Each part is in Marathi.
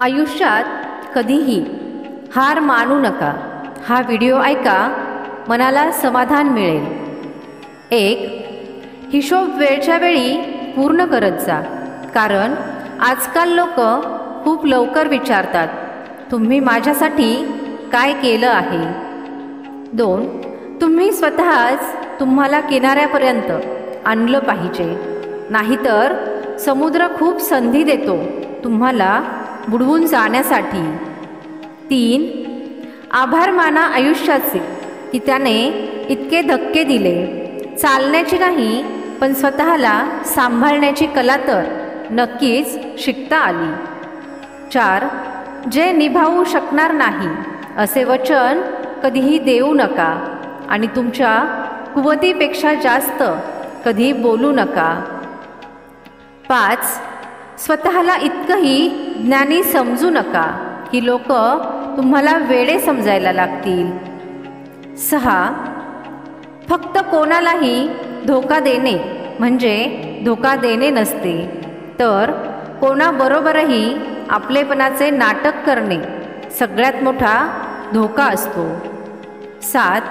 आयुष्यात कधीही हार मानू नका. हा व्हिडिओ ऐका, मनाला समाधान मिळेल. 1. हिशोब वेळच्या वेळी पूर्ण करत जा, कारण आजकाल लोक खूप लवकर विचारतात, तुम्ही माझ्यासाठी काय केलं आहे. 2. तुम्ही स्वतःच तुम्हाला किनाऱ्यापर्यंत आणलं पाहिजे, नाहीतर समुद्र खूप संधी देतो तुम्हाला बुडवून जाण्यासाठी. 3. आभार माना आयुष्याचे की त्याने इतके धक्के दिले. चालण्याची नाही, पण स्वतःला सांभाळण्याची कला तर नक्कीच शिकता आली. 4. जे निभावू शकणार नाही असे वचन कधीही देऊ नका आणि तुमच्या कुवतीपेक्षा जास्त कधी बोलू नका. 5. स्वतःला इतकंही ज्ञानी समजू नका की लोक तुम्हाला वेडे समजायला लागतील. 6. फक्त कोणालाही धोका देणे म्हणजे धोका देणे नसते, तर कोणाबरोबरही आपलेपणाचे नाटक करणे सगळ्यात मोठा धोका असतो. 7.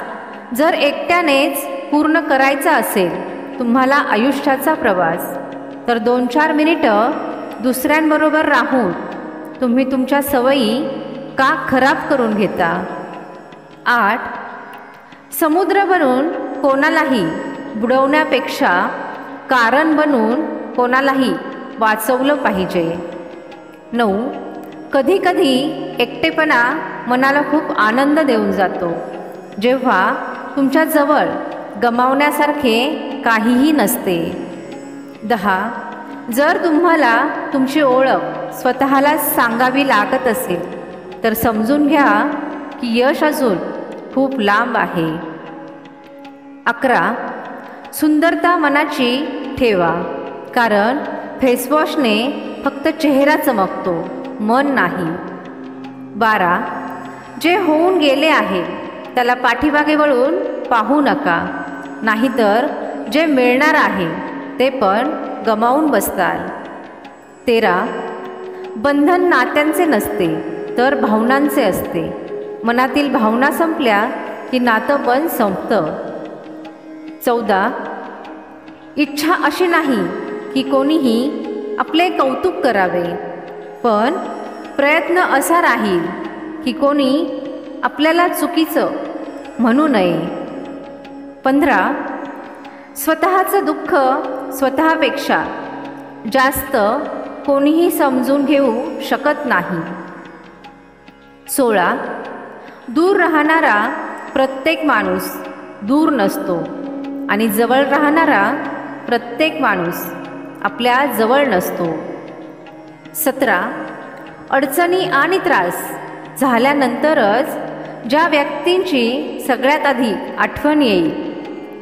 जर एकट्यानेच पूर्ण करायचा असेल तुम्हाला आयुष्याचा प्रवास, तर 2-4 मिनिटं दुसऱ्यांबरोबर राहून तुम्ही तुमच्या सवयी का खराब करून घेता. 8. समुद्र बनून कोणालाही बुडवण्यापेक्षा कारण बनून कोणालाही वाचवलं पाहिजे. 9. कधीकधी एकटेपणा मनाला खूप आनंद देऊन जातो, जेव्हा तुमच्या जवळ गमावण्यासारखे काहीही नसते. 10. जर तुम्हाला तुमची ओळख स्वतःला सांगावी लागत असेल तर समजून घ्या की यश अजून खूप लांब आहे. 11. सुंदरता मनाची ठेवा, कारण फेसवॉशने फक्त चेहरा चमकतो, मन नाही. 12. जे होऊन गेले आहे त्याला पाठीमागे वळून पाहू नका, नाहीतर जे मिळणार आहे ते पण गमावून बसताल. 13. बंधन नात्यांचे नसते तर भावनांचे असते. मनातील भावना संपल्या की नातं पण संपतं. 14. इच्छा अशी नाही की कोणीही आपले कौतुक करावे, पण प्रयत्न असा राहील की कोणी आपल्याला चुकीचं म्हणू नये. 15. स्वतःचं दुःख स्वतःपेक्षा जास्त कोणीही समजून घेऊ शकत नाही. 16. दूर राहणारा प्रत्येक माणूस दूर नसतो आणि जवळ राहणारा प्रत्येक माणूस आपल्या जवळ नसतो. 17. अडचणी आणि त्रास झाल्यानंतरच ज्या व्यक्तींची सगळ्यात आधी आठवण येईल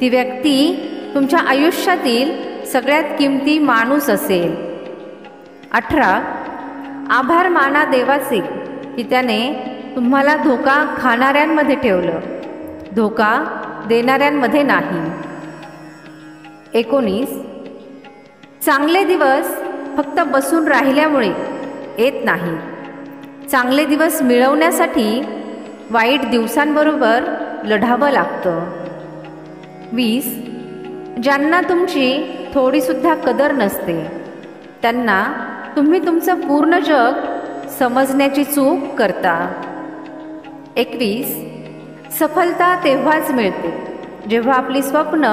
ती व्यक्ती तुमच्या आयुष्यातील सगळ्यात किमती माणूस असेल. 18. आभार माना देवाचे की त्याने तुम्हाला धोका खाणाऱ्यांमध्ये ठेवलं, धोका देणाऱ्यांमध्ये नाही. 19. चांगले दिवस फक्त बसून राहिल्यामुळे येत नाही. चांगले दिवस मिळवण्यासाठी वाईट दिवसांबरोबर लढावं लागतं. 20. ज्यांना तुमची थोडीसुद्धा कदर नसते त्यांना तुम्ही तुमचं पूर्ण जग समजण्याची चूक करता. 21. सफलता तेव्हाच मिळते जेव्हा आपली स्वप्न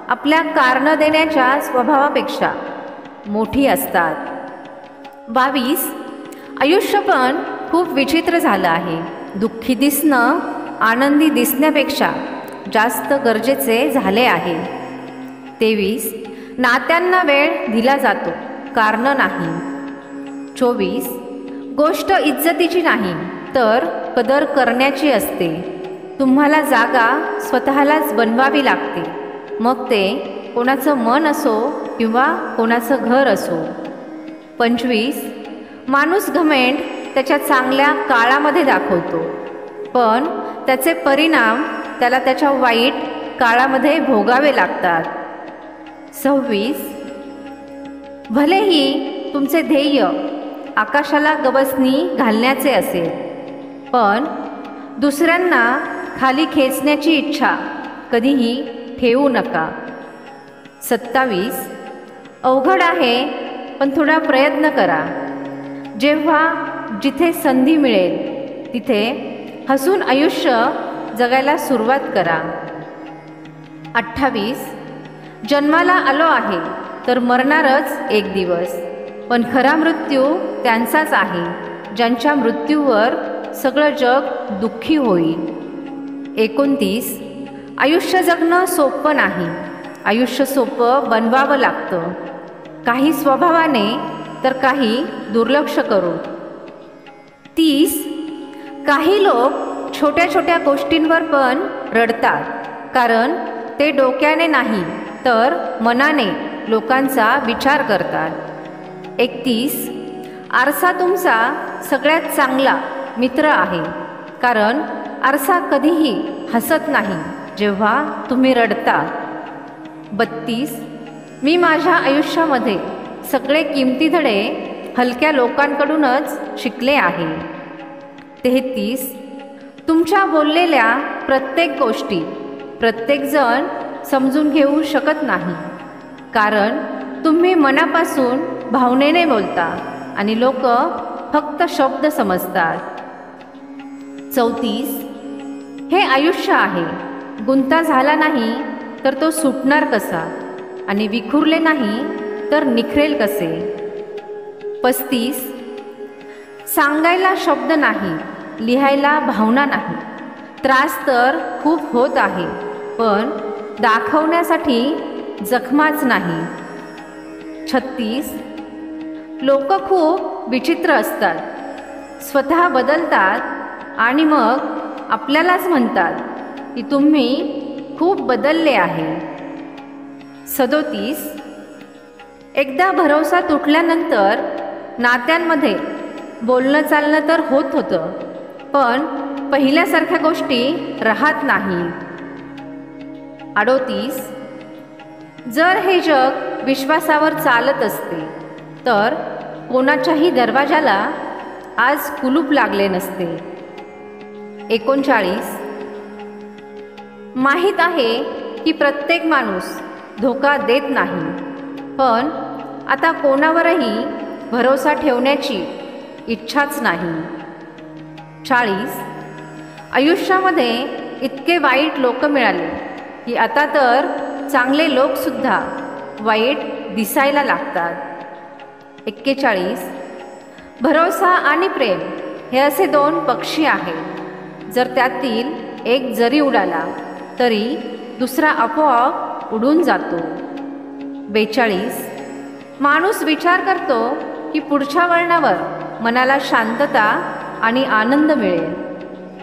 आपल्या कारण देण्याच्या स्वभावापेक्षा मोठी असतात. 22. आयुष्य पण खूप विचित्र झालं आहे. दुःखी दिसणं आनंदी दिसण्यापेक्षा जास्त गरजेचे झाले आहे. 23. नात्यांना वेळ दिला जातो, कारण नाही. 24. गोष्ट इज्जतीची नाही तर कदर करण्याची असते. तुम्हाला जागा स्वतःलाच बनवावी लागते, मग ते कोणाचं मन असो किंवा कोणाचं घर असो. 25. माणूस घमेंड त्याच्या चांगल्या काळामध्ये दाखवतो, पण त्याचे परिणाम त्याला त्याच्या वाईट काळामध्ये भोगावे लागतात. 26. भलेही तुमचे ध्येय आकाशाला गवसणी घालण्याचे असेल, पण दुसऱ्यांना खाली खेचण्याची इच्छा कधीही ठेवू नका. 27. अवघड आहे, पण थोडा प्रयत्न करा. जेव्हा जिथे संधी मिळेल तिथे हसून आयुष्य जगायला सुरुवात करा. 28. जन्माला आलो आहे तर मरणारच एक दिवस, पण खरा मृत्यू त्यांचाच आहे ज्यांच्या मृत्यूवर सगळं जग दुःखी होईल. 29. आयुष्य जगणं सोपं नाही, आयुष्य सोपं बनवावं लागतं, काही स्वभावाने तर काही दुर्लक्ष करू. 30. काही लोक छोट्या छोट्या गोष्टींवर पण रडतात, कारण ते डोक्याने नाही तर मनाने लोकांचा विचार करतात. 31. आरसा तुमचा सगळ्यात चांगला मित्र आहे, कारण आरसा कधीही हसत नाही जेव्हा तुम्ही रडता. 32. मी माझ्या आयुष्यामध्ये सगळे किमती धडे हलक्या लोकांकडूनच शिकले आहे. 33. तुमच्या बोललेल्या प्रत्येक गोष्टी प्रत्येकजण समजून घेऊ शकत नाही, कारण तुम्ही मनापासून भावनेने बोलता आणि लोक फक्त शब्द समजतात. 34. हे आयुष्य आहे, गुंता झाला नाही तर तो सुटणार कसा, आणि विखुरले नाही तर निखरेल कसे. 35. सांगायला शब्द नाही, लिहायला भावना नाही, त्रास तर खूप होत आहे, पण दाखवण्यासाठी जखमाच नाही. 36. लोक खूप विचित्र असतात, स्वतः बदलतात आणि मग आपल्यालाच म्हणतात की तुम्ही खूप बदलले आहे. 37. एकदा भरवसा तुटल्यानंतर नात्यांमध्ये बोलणं चालणं तर होत होतं, पण पहिल्यासारख्या गोष्टी राहत नाही. 38. जर हे जग विश्वासावर चालत असते तर कोणाच्याही दरवाजाला आज कुलूप लागले नसते. 39. माहीत आहे की प्रत्येक माणूस धोका देत नाही, पण आता कोणावरही भरोसा ठेवण्याची इच्छाच नाही. 40. आयुष्यामध्ये इतके वाईट लोक मिळाले की आता तर चांगले लोकसुद्धा वाईट दिसायला लागतात. 41. भरोसा आणि प्रेम हे असे दोन पक्षी आहेत, जर त्यातील एक जरी उडाला तरी दुसरा आपोआप उडून जातो. 42. माणूस विचार करतो की पुढच्या वळणावर मनाला शांतता आणि आनंद मिळेल.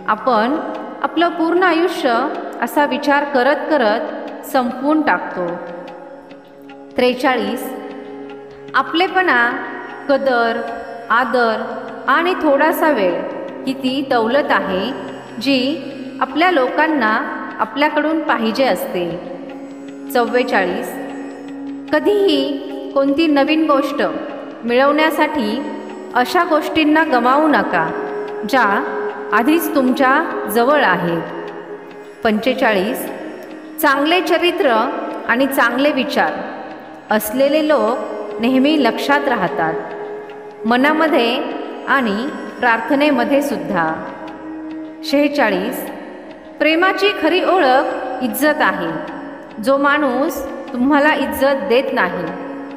आपण आपलं पूर्ण आयुष्य असा विचार करत करत संपवून टाकतो. 43. आपलेपणा, कदर, आदर आणि थोडासा वेळ ही ती दौलत आहे जी आपल्या लोकांना आपल्याकडून पाहिजे असते. 44. कधीही कोणती नवीन गोष्ट मिळवण्यासाठी अशा गोष्टींना गमावू नका ज्या आधीच तुमच्या जवळ आहेत. 45. चांगले चरित्र आणि चांगले विचार असलेले लोक नेहमी लक्षात राहतात, मनामध्ये आणि प्रार्थनेमध्ये सुद्धा. 46. प्रेमाची खरी ओळख इज्जत आहे. जो माणूस तुम्हाला इज्जत देत नाही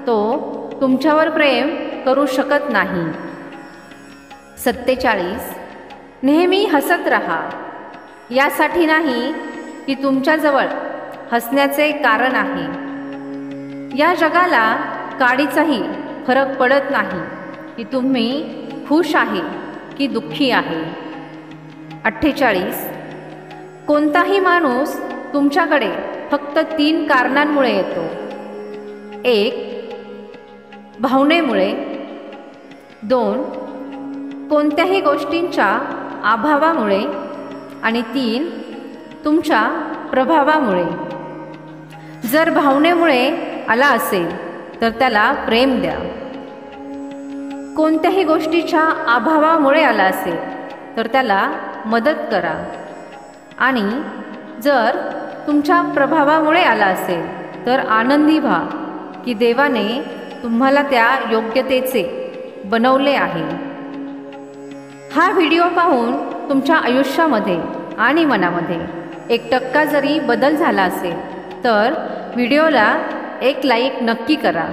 तो तुमच्यावर प्रेम करू शकत नाही. 47. नेहमी हसत राहा, यासाठी नाही की तुमच्याजवळ हसण्याचे कारण आहे. या जगाला काडीचाही फरक पडत नाही की तुम्ही खुश आहे की दुःखी आहे. 48. कोणताही माणूस तुमच्याकडे फक्त 3 कारणांमुळे येतो. 1. भावनेमुळे. 2. कोणत्याही गोष्टींच्या अभावामुळे. आणि 3. तुमच्या प्रभावामुळे. जर भावनेमुळे आला असेल तर त्याला प्रेम द्या. कोणत्याही गोष्टीच्या अभावामुळे आला असेल तर त्याला मदत करा, आणि जर तुमच्या प्रभावामुळे आला असेल तर आनंदी व्हा की देवाने तुम्हाला त्या योग्यतेचे बनवले आहे. हा व्हिडिओ पाहून तुमच्या आयुष्यामध्ये आणि मनामध्ये 1% जरी बदल झाला असेल तर व्हिडिओला एक लाईक नक्की करा.